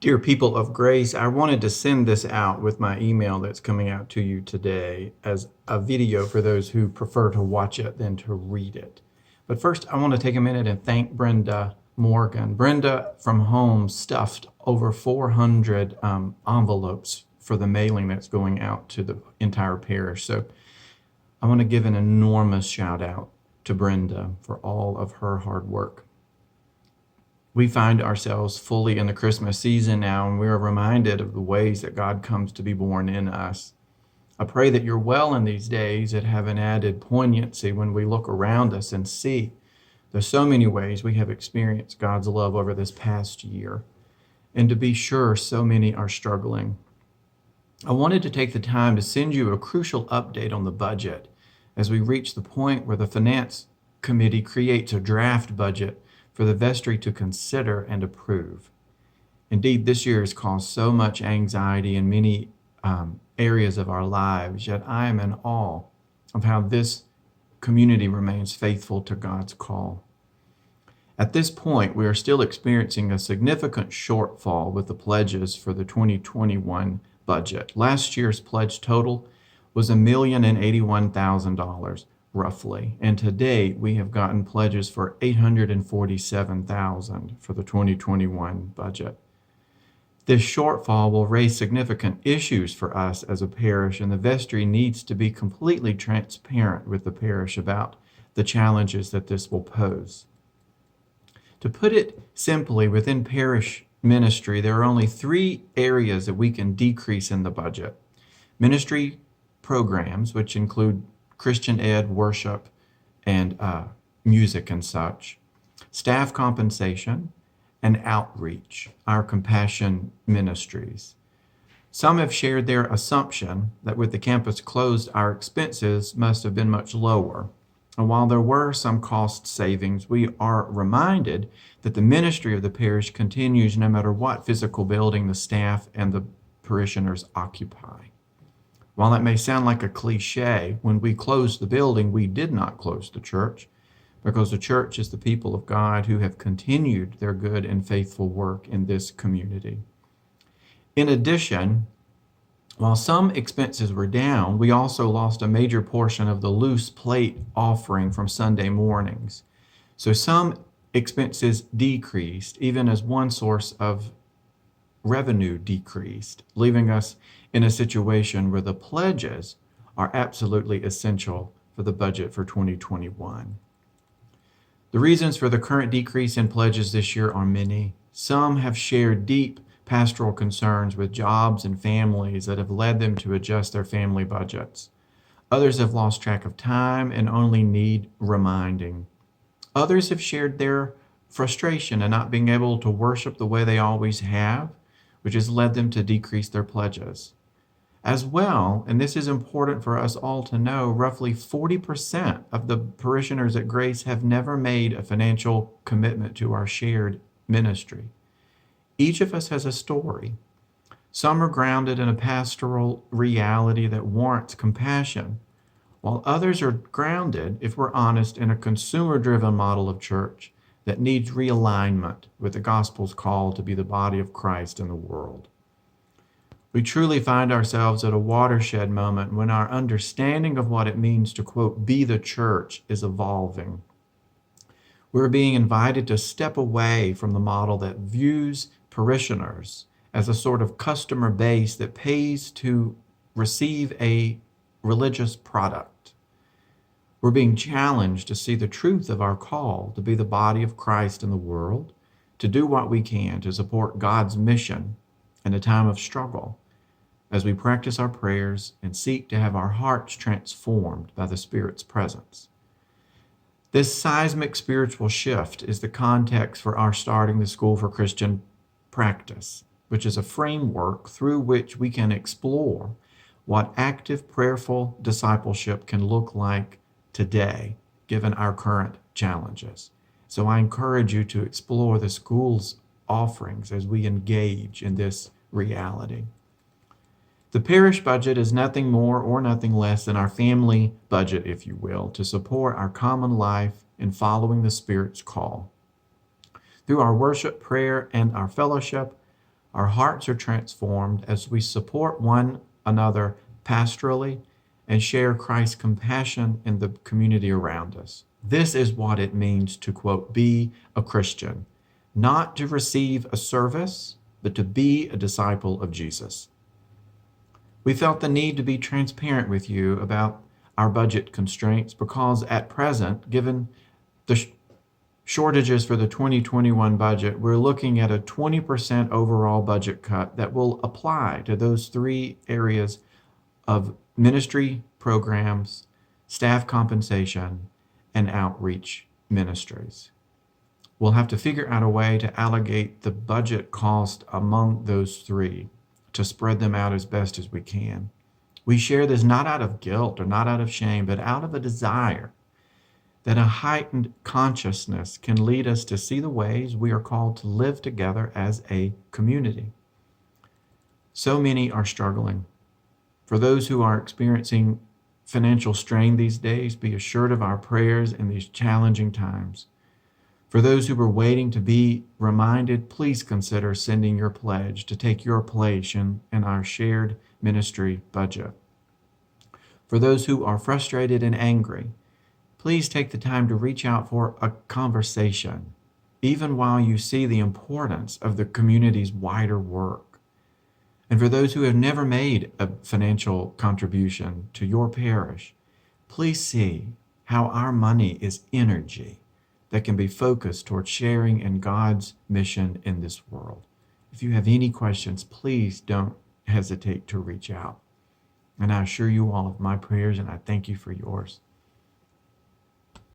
Dear people of grace, I wanted to send this out with my email that's coming out to you today as a video for those who prefer to watch it than to read it. But first, I want to take a minute and thank Brenda Morgan. Brenda from home stuffed over 400 envelopes for the mailing that's going out to the entire parish. So I want to give an enormous shout out to Brenda for all of her hard work. We find ourselves fully in the Christmas season now, and we are reminded of the ways that God comes to be born in us. I pray that you're well in these days that have an added poignancy when we look around us and see there's so many ways we have experienced God's love over this past year. And to be sure, so many are struggling. I wanted to take the time to send you a crucial update on the budget as we reach the point where the Finance Committee creates a draft budget for the vestry to consider and approve. Indeed, this year has caused so much anxiety in many areas of our lives, yet I am in awe of how this community remains faithful to God's call. At this point, we are still experiencing a significant shortfall with the pledges for the 2021 budget. Last year's pledge total was $1,081,000. Roughly. And to date, we have gotten pledges for $847,000 for the 2021 budget. This shortfall will raise significant issues for us as a parish, and the vestry needs to be completely transparent with the parish about the challenges that this will pose. To put it simply, within parish ministry, there are only 3 areas that we can decrease in the budget. Ministry programs, which include Christian ed, worship, and music and such, staff compensation, and outreach, our compassion ministries. Some have shared their assumption that with the campus closed, our expenses must have been much lower. And while there were some cost savings, we are reminded that the ministry of the parish continues no matter what physical building the staff and the parishioners occupy. While that may sound like a cliche, when we closed the building, we did not close the church, because the church is the people of God who have continued their good and faithful work in this community. In addition, while some expenses were down, we also lost a major portion of the loose plate offering from Sunday mornings. So some expenses decreased, even as one source of revenue decreased, leaving us in a situation where the pledges are absolutely essential for the budget for 2021. The reasons for the current decrease in pledges this year are many. Some have shared deep pastoral concerns with jobs and families that have led them to adjust their family budgets. Others have lost track of time and only need reminding. Others have shared their frustration in not being able to worship the way they always have, which has led them to decrease their pledges. As well, and this is important for us all to know, roughly 40% of the parishioners at Grace have never made a financial commitment to our shared ministry. Each of us has a story. Some are grounded in a pastoral reality that warrants compassion, while others are grounded, if we're honest, in a consumer-driven model of church that needs realignment with the gospel's call to be the body of Christ in the world. We truly find ourselves at a watershed moment when our understanding of what it means to, quote, be the church is evolving. We're being invited to step away from the model that views parishioners as a sort of customer base that pays to receive a religious product. We're being challenged to see the truth of our call to be the body of Christ in the world, to do what we can to support God's mission in a time of struggle, as we practice our prayers and seek to have our hearts transformed by the Spirit's presence. This seismic spiritual shift is the context for our starting the School for Christian Practice, which is a framework through which we can explore what active prayerful discipleship can look like today, given our current challenges. So I encourage you to explore the school's offerings as we engage in this reality. The parish budget is nothing more or nothing less than our family budget, if you will, to support our common life in following the Spirit's call. Through our worship, prayer, and our fellowship, Our hearts are transformed as we support one another pastorally and share Christ's compassion in the community around us. This is what it means to, quote, be a Christian, not to receive a service, but to be a disciple of Jesus. We felt the need to be transparent with you about our budget constraints because at present, given the shortages for the 2021 budget, we're looking at a 20% overall budget cut that will apply to those three areas of ministry programs, staff compensation, and outreach ministries. We'll have to figure out a way to allocate the budget cost among those three to spread them out as best as we can. We share this not out of guilt or not out of shame, but out of a desire that a heightened consciousness can lead us to see the ways we are called to live together as a community. So many are struggling. For those who are experiencing financial strain these days, be assured of our prayers in these challenging times. For those who are waiting to be reminded, please consider sending your pledge to take your place in our shared ministry budget. For those who are frustrated and angry, please take the time to reach out for a conversation, even while you see the importance of the community's wider work. And for those who have never made a financial contribution to your parish, please see how our money is energy that can be focused toward sharing in God's mission in this world. If you have any questions, please don't hesitate to reach out. And I assure you all of my prayers, and I thank you for yours.